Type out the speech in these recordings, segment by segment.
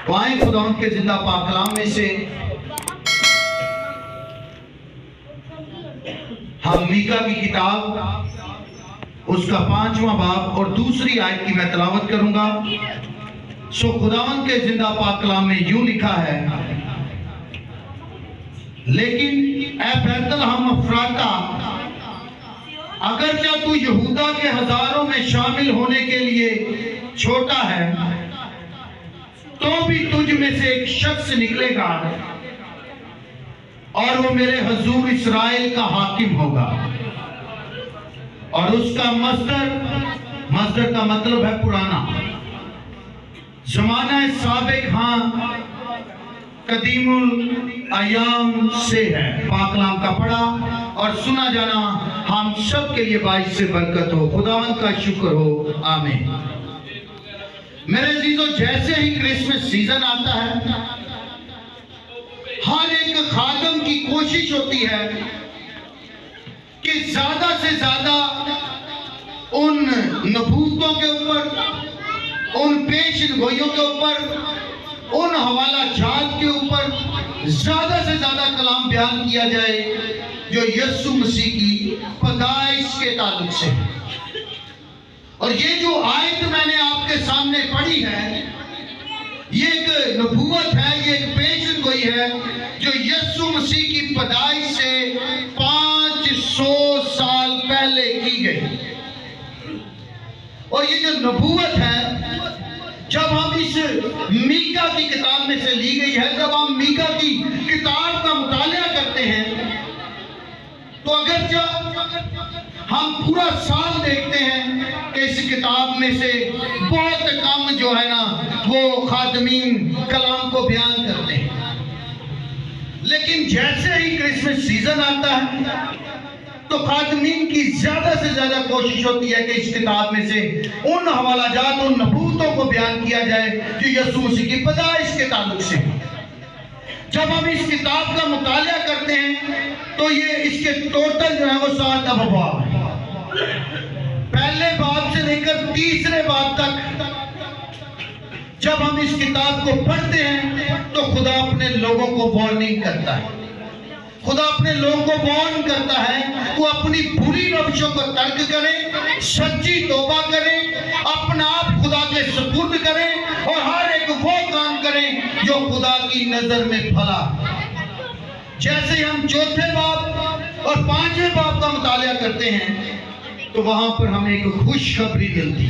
تو آئیں خدا ان کے زندہ پاک کلام میں سے ہم میکا کی کتاب اس کا 5واں باب اور دوسری آیت کی میں تلاوت کروں گا۔ سو خداوند کے زندہ پاک کلام میں یوں لکھا ہے، لیکن اے بیت لحم افراتا، اگرچہ تو یہودا کے ہزاروں میں شامل ہونے کے لیے چھوٹا ہے، تو بھی تجھ میں سے ایک شخص نکلے گا اور وہ میرے حضور اسرائیل کا حاکم ہوگا، اور اس کا مصدر کا مطلب ہے پرانا، زمانہ سابق، ہاں قدیم الایام سے ہے۔ پاک کلام کا پڑھا اور سنا جانا ہم سب کے لیے باعث سے برکت ہو۔ خداوند کا شکر ہو، آمین۔ میرے عزیزو، جیسے ہی کرسمس سیزن آتا ہے، ہر ایک خادم کی کوشش ہوتی ہے کہ زیادہ سے زیادہ ان نبوتوں کے اوپر، ان پیشن گوئیوں کے اوپر، ان حوالہ جات کے اوپر زیادہ سے زیادہ کلام بیان کیا جائے جو یسوع مسیح کی پیدائش کے تعلق سے ہے۔ اور یہ جو آیت میں نے آپ کے سامنے پڑھی ہے، یہ ایک نبوت ہے، یہ ایک پیشن گوئی ہے جو یسوع مسیح کی پیدائش سے 500 سال پہلے کی گئی۔ اور یہ جو نبوت ہے، جب ہم اس میکا کی کتاب میں سے لی گئی ہے، جب ہم میکا کی کتاب کا مطالعہ کرتے ہیں، تو اگرچہ ہم پورا سال دیکھتے ہیں کہ اس کتاب میں سے بہت کم جو ہے نا وہ خادمین کلام کو بیان کرتے ہیں، لیکن جیسے ہی کرسمس سیزن آتا ہے تو خادمین کی زیادہ سے زیادہ کوشش ہوتی ہے کہ اس کتاب میں سے ان حوالہ جات، ان نبوتوں کو بیان کیا جائے جو یسوع مسیح کی پیدائش کے تعلق سے۔ جب ہم اس کتاب کا مطالعہ کرتے ہیں تو یہ اس کے ٹوٹل جو ہے وہ 7 ابواب ہیں۔ پہلے باب سے لے کر تیسرے باب تک جب ہم اس کتاب کو پڑھتے ہیں تو خدا اپنے لوگوں کو وارننگ کرتا ہے، خدا اپنے لوگوں کو وارن کرتا ہے وہ اپنی بری روشوں کو ترک کریں، سچی توبہ کریں، اپنا آپ خدا کے سپرد کریں اور ہر ایک وہ کام کریں جو خدا کی نظر میں بھلا۔ جیسے ہم چوتھے باب اور 5ویں باب کا مطالعہ کرتے ہیں تو وہاں پر ہمیں ایک خوشخبری ملتی،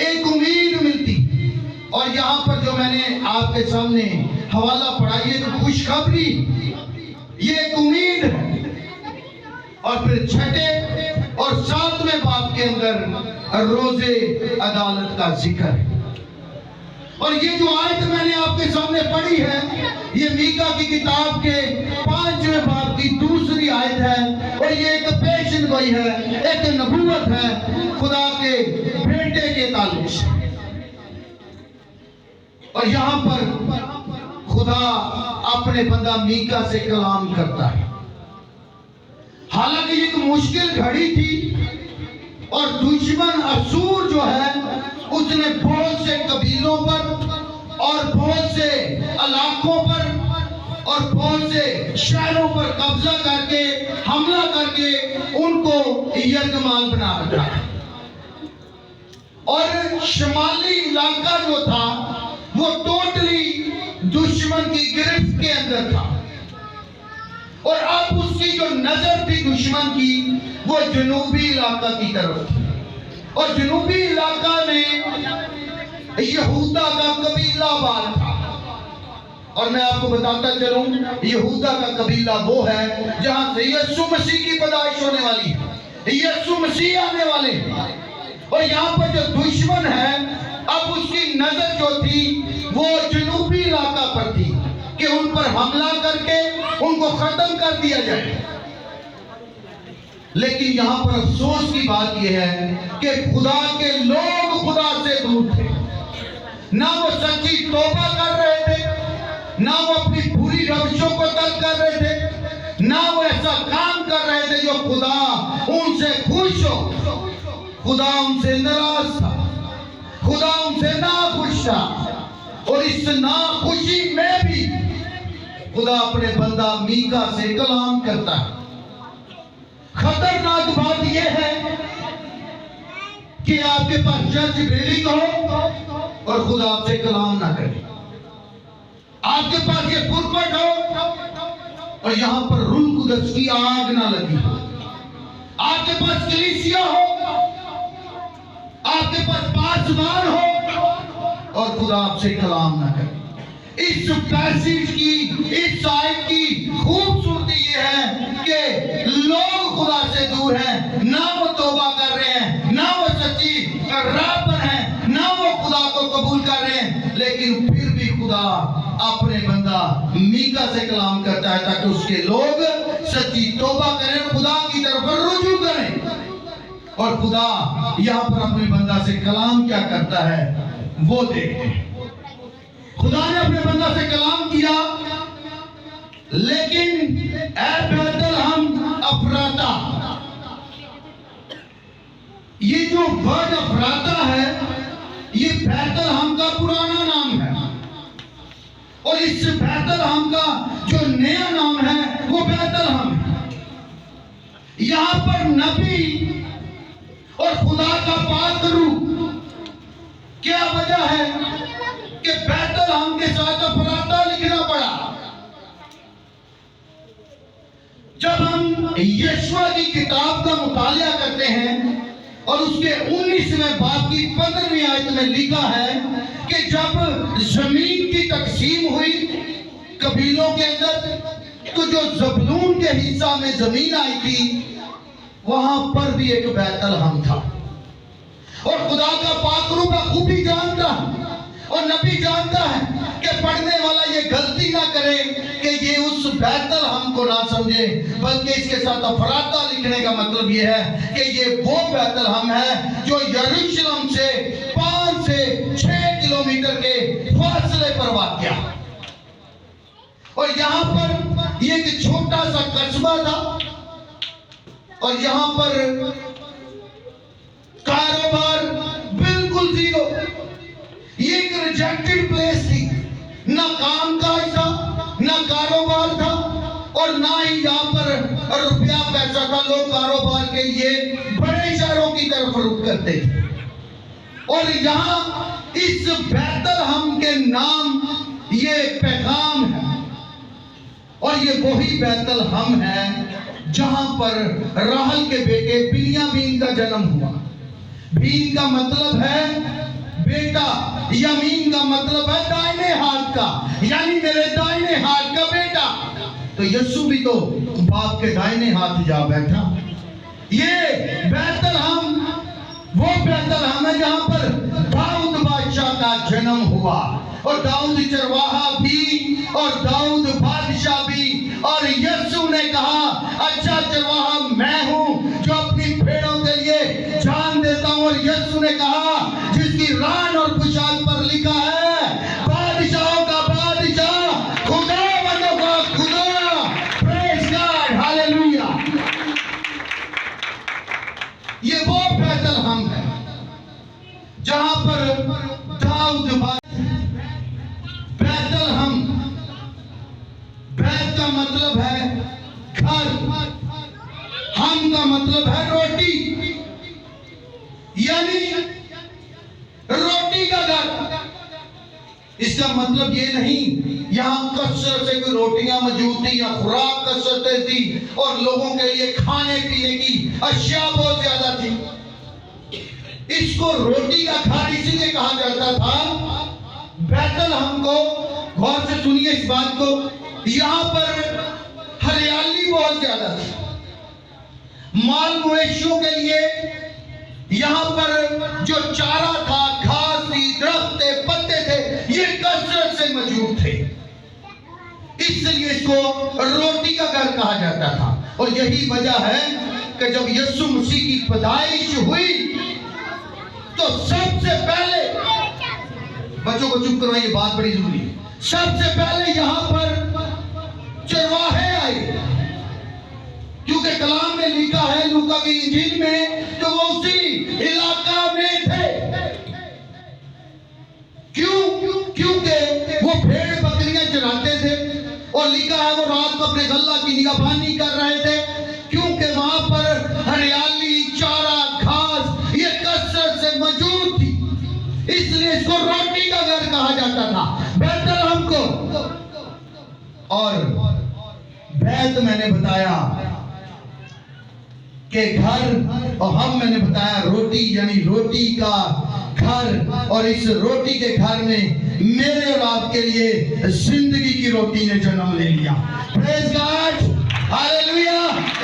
ایک امید ملتی، اور یہاں پر جو میں نے آپ کے سامنے حوالہ پڑھا، یہ ایک خوشخبری، یہ ایک امید ہے۔ اور پھر 6 اور 7ویں باب کے اندر روز عدالت کا ذکر ہے۔ اور یہ جو آیت میں نے آپ کے سامنے پڑھی ہے، یہ میکا کی کتاب کے 5ویں باب کی دوسری آیت ہے، اور یہ ایک پیشن گوئی ہے، ایک نبوت ہے خدا کے بیٹے کے تعلق سے۔ اور یہاں پر خدا اپنے بندہ میکا سے کلام کرتا ہے۔ حالانکہ یہ ایک مشکل گھڑی تھی اور دشمن اسور جو ہے اس نے بہت سے قبیلوں پر اور بہت سے علاقوں پر اور بہت سے شہروں پر قبضہ کر کے، حملہ کر کے ان کو یرغمال بنا رکھا ہے، اور شمالی علاقہ جو تھا وہ ٹوٹلی دشمن کی گرفت کے اندر تھا، اور اب اس کی جو نظر تھی دشمن کی وہ جنوبی علاقہ کی طرف تھی، اور جنوبی علاقہ میں یہودا کا قبیلہ آباد تھا۔ اور میں آپ کو بتاتا چلوں، یہودا کا قبیلہ وہ ہے جہاں سے یسوع مسیح کی پیدائش ہونے والی ہے، یسوع مسیح آنے والے ہیں۔ اور یہاں پر جو دشمن ہے، اب اس کی نظر جو تھی وہ جنوبی علاقہ پر تھی کہ ان پر حملہ کر کے ان کو ختم کر دیا جائے۔ لیکن یہاں پر افسوس کی بات یہ ہے کہ خدا کے لوگ خدا سے دور تھے، نہ وہ سچی توبہ کر رہے تھے، نہ وہ اپنی بری روشوں کو ترک کر رہے تھے، نہ وہ ایسا کام کر رہے تھے جو خدا ان سے خوش ہو۔ خدا ان سے ناراض تھا، خدا ان سے ناخوش تھا، اور اس ناخوشی میں بھی خدا اپنے بندہ میکا سے کلام کرتا ہے۔ خطرناک بات یہ ہے کہ آپ کے پاس چرچ بلڈنگ ہو اور خدا آپ سے کلام نہ کرے۔ آپ کے پاس یہ پلپٹ ہو اور یہاں پر روح القدس کی آگ نہ لگی ہو۔ آپ کے پاس کلیسیا ہو، آپ کے پاس پاسبان ہو اور خدا آپ سے کلام نہ کرے۔ اس پیسیج کی، اس آیت کی خوبصورتی یہ ہے کہ لوگ خدا سے دور ہیں، نہ وہ توبہ کر رہے ہیں، نہ وہ سچی راہ پر ہیں، نہ وہ خدا کو قبول کر رہے ہیں، لیکن پھر بھی خدا اپنے بندہ میکا سے کلام کرتا ہے تاکہ اس کے لوگ سچی توبہ کریں، خدا کی طرف رجوع کریں۔ اور خدا یہاں پر اپنے بندہ سے کلام کیا کرتا ہے وہ دیکھتے ہیں۔ خدا نے اپنے بندہ سے کلام کیا، لیکن اے بیت لحم افراتا، یہ جو ورڈ افراتا ہے یہ بیت لحم کا پرانا نام ہے، اور اس بیت لحم کا جو نیا نام ہے وہ بیت لحم ہے۔ یہاں پر نبی اور خدا کا پاک روح، کیا وجہ ہے کہ بیت لحم کے ساتھ افراتا لکھنا پڑا؟ جب ہم یشوع کی کتاب کا مطالعہ کرتے ہیں اور اس کے 19ویں باب کی 15ویں آیت میں لکھا ہے کہ جب زمین کی تقسیم ہوئی قبیلوں کے اندر، تو جو زبلون کے حصہ میں زمین آئی تھی وہاں پر بھی ایک بیت لحم تھا، اور خدا کا پاک روح بخوبی جانتا ہے اور نبی جانتا ہے کہ پڑھنے والا یہ غلطی نہ کرے کہ یہ اس بیت لحم کو نہ سمجھے، بلکہ اس کے ساتھ افراتا لکھنے کا مطلب یہ ہے کہ یہ وہ بیت لحم ہے جو یروشلم سے 5 سے 6 کلومیٹر کے فاصلے پر واقع ہے۔ اور یہاں پر یہ ایک چھوٹا سا قصبہ تھا، اور یہاں پر کاروبار بالکل زیرو، یہ ایک ریجیکٹڈ پلیس تھی، نہ کام کاج تھا، نہ کاروبار تھا، اور نہ ہی یہاں پر روپیہ پیسہ تھا۔ لوگ کاروبار کے لیے بڑے شہروں کی طرف رخ کرتے تھے، اور یہاں اس بیت لحم کے نام یہ پیغام ہے، اور یہ وہی بیت لحم ہے جہاں پر راحل کے بیٹے بنیامین کا جنم ہوا۔ بین کا مطلب ہے بیٹا، یمین کا مطلب ہے دائنے ہاتھ کا، یعنی میرے دائنے ہاتھ کا بیٹا۔ تو یسوع بھی تو باپ کے دائنے ہاتھ جا بیٹھا۔ یہ بیت لحم وہ بیت لحم ہے جہاں پر داؤد بادشاہ کا جنم ہوا، اور داؤد چرواہا بھی اور داؤد بادشاہ بھی، اور یسوع نے کہا اچھا چرواہا میں ہوں جو اپنی بھیڑوں کے لیے جان دیتا ہوں، اور یسوع نے کہا جس کی ران اور پوشاک پر لکھا ہے بادشاہوں کا بادشاہ، خدا بندوں کا خدا، پریز گاڈ، ہاللیلویہ۔ یہ وہ بیت لحم ہے جہاں پر داؤد بیت لحم، بیت کا مطلب ہے گھر، ہم کا مطلب ہے روٹی، یعنی روٹی کا گھر۔ اس کا مطلب یہ نہیں یہاں کثرت سے کوئی روٹیاں موجود تھی یا خوراک کثرت تھی اور لوگوں کے لیے کھانے پینے کی اشیاء بہت زیادہ تھی۔ اس کو روٹی کا گھر اسی لیے کہا جاتا تھا۔ بیت لحم کو غور سے سنیے اس بات کو، یہاں پر ہریالی بہت زیادہ تھی، مال مویشیوں کے لیے یہاں پر جو چارہ تھا، گھاس تھی، درخت تھے، پتے تھے، یہ کثرت سے موجود تھے، اس لیے اس کو روٹی کا گھر کہا جاتا تھا۔ اور یہی وجہ ہے کہ جب یسوع مسیح کی پیدائش ہوئی تو سب سے پہلے، بچوں کو چپ کرو، یہ بات بڑی ضروری ہے، سب سے پہلے یہاں پر چرواہے آئے، کیونکہ کلام میں لکھا ہے لوکا کی انجیل میں کہ وہ اسی علاقہ میں تھے۔ کیوں؟ کیونکہ اور لکھا ہے وہ رات کو اپنے غلہ کی نگہبانی کر رہے تھے، کیونکہ وہاں پر ہریالی، چارہ، گھاس یہ کثرت سے موجود تھی، اس لیے اس کو روٹی کا گھر کہا جاتا تھا، بیت لحم کو۔ اور بیت میں نے بتایا کہ گھر، اور ہم میں نے بتایا روٹی، یعنی روٹی کا گھر، اور اس روٹی کے گھر میں میرے اور آپ کے لیے زندگی کی روٹی نے جنم لے لیا۔ پریز گاڈ، ہاللیلویا۔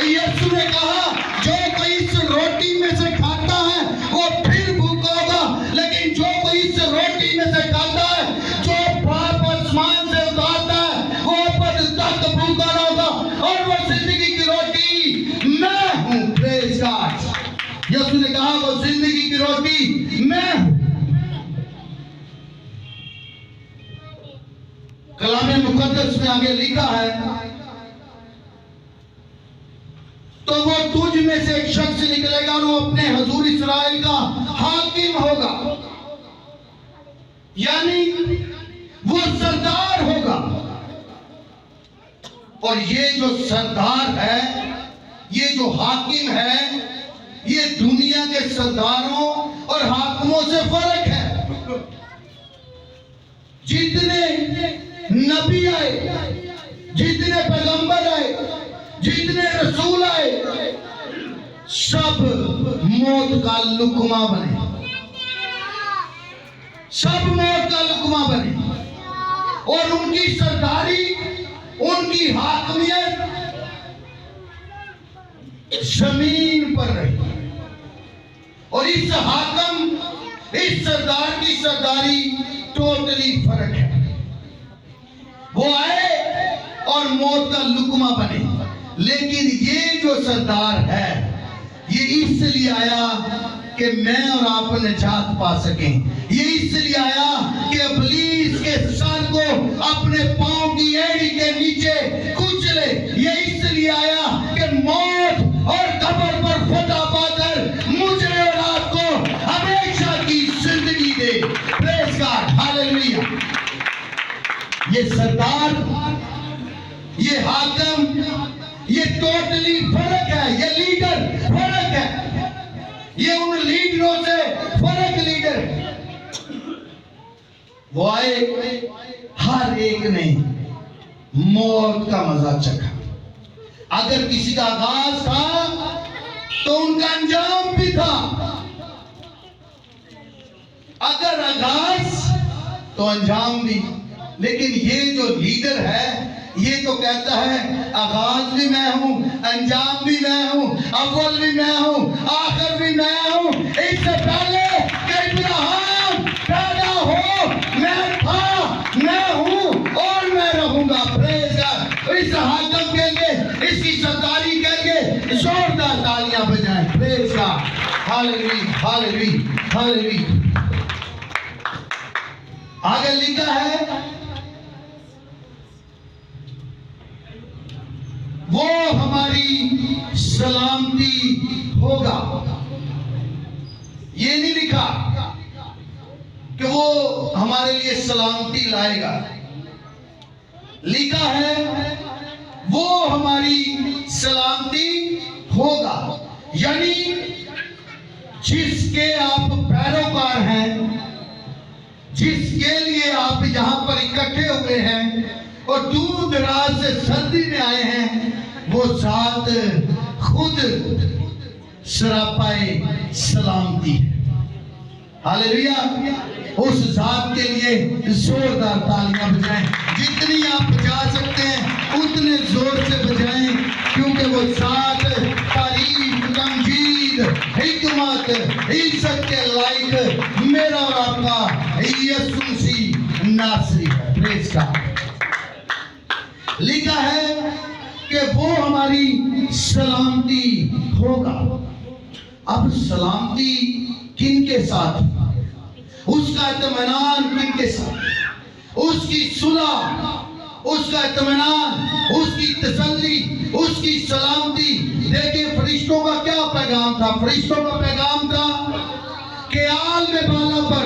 یسوع نے کہا جو کوئی اس روٹی میں سے کھاتا ہے وہ پھر بھوکا ہوگا، لیکن جو کوئی اس روٹی میں سے کھاتا ہے جو باپ آسمان سے اتارتا ہے وہ ابد تک بھوکا نہ ہوگا، اور وہ زندگی کی روٹی میں ہوں۔ پریز گاڈ۔ یسوع نے کہا وہ زندگی کی روٹی میں ہوں۔ کلام مقدس میں آگے لکھا ہے تو وہ تجھ میں سے ایک شخص نکلے گا اور وہ اپنے حضور اسرائیل کا حاکم ہوگا، یعنی وہ سردار ہوگا۔ اور یہ جو سردار ہے، یہ جو حاکم ہے، یہ دنیا کے سرداروں اور حاکموں سے فرق ہے۔ جتنے نبی آئے، جتنے پیغمبر آئے، جتنے رسول آئے، سب موت کا لقمہ بنے، سب موت کا لقمہ بنے، اور ان کی سرداری، ان کی حاکمیت زمین پر رہی۔ اور اس حاکم، اس سردار کی سرداری ٹوٹلی فرق ہے۔ وہ آئے اور موت کا لقمہ بنے، لیکن یہ جو سردار ہے یہ اس لیے آیا کہ میں اور آپ نجات پا سکیں، یہ اس لیے آیا کہ ابلیس کے سر کو اپنے پاؤں کی ایڑی کے نیچے کچلے، یہ اس لیے آیا کہ موت اور قبر پر فتح پا کر مجھے اور آپ کو ہمیشہ کی زندگی دے۔ پریز گاڈ، ہاللیلویا۔ یہ سردار، یہ حاکم، یہ ٹوٹلی فرق ہے، یہ لیڈر فرق ہے، یہ ان لیڈروں سے فرق لیڈر ہے۔ وہ آئے، ہر ایک نے موت کا مزہ چکھا۔ اگر کسی کا آغاز تھا تو ان کا انجام بھی تھا، اگر آغاز تو انجام بھی۔ لیکن یہ جو لیڈر ہے یہ تو کہتا ہے آغاز بھی میں ہوں، انجام بھی میں ہوں، اول بھی میں ہوں، آخر بھی میں ہوں۔ اس سے پہلے کہ ابراہیم پیدا ہو میں تھا، میں ہوں اور میں رہوں گا۔ پریز گاڈ۔ اس حاکم کے لیے، اس کی سرداری کے لیے زوردار تالیاں بجائیں۔ پریز گاڈ، ہاللیلویا، ہاللیلویا، ہاللیلویا۔ آگے لکھا ہے وہ ہماری سلامتی ہوگا۔ یہ نہیں لکھا کہ وہ ہمارے لیے سلامتی لائے گا، لکھا ہے وہ ہماری سلامتی ہوگا، یعنی جس کے آپ پیروکار ہیں، جس کے لیے آپ یہاں پر اکٹھے ہوئے ہیں اور دور دراز سے سردی میں آئے ہیں، وہ ذات خود سراپائے سلامتی ہے۔ ہاللیلویا۔ اس ذات کے لیے زوردار تالیاں بجائیں، جتنی آپ بجا سکتے ہیں اتنے زور سے بجائیں، کیونکہ وہ ذات تعریف، تمجید، حکمت، عزت کے لائق میرا اور آپ کا یسوع مسیح ناصری ہے۔ پریز گاڈ۔ لکھا ہے کہ وہ ہماری سلامتی ہوگا۔ اب سلامتی کن کے ساتھ؟ اس کا اطمینان کن کے ساتھ؟ اس کی صلح، اس کا اطمینان، اس کی تسلی، اس کی سلامتی۔ دیکھیں فرشتوں کا کیا پیغام تھا؟ فرشتوں کا پیغام تھا کہ عالم بالا پر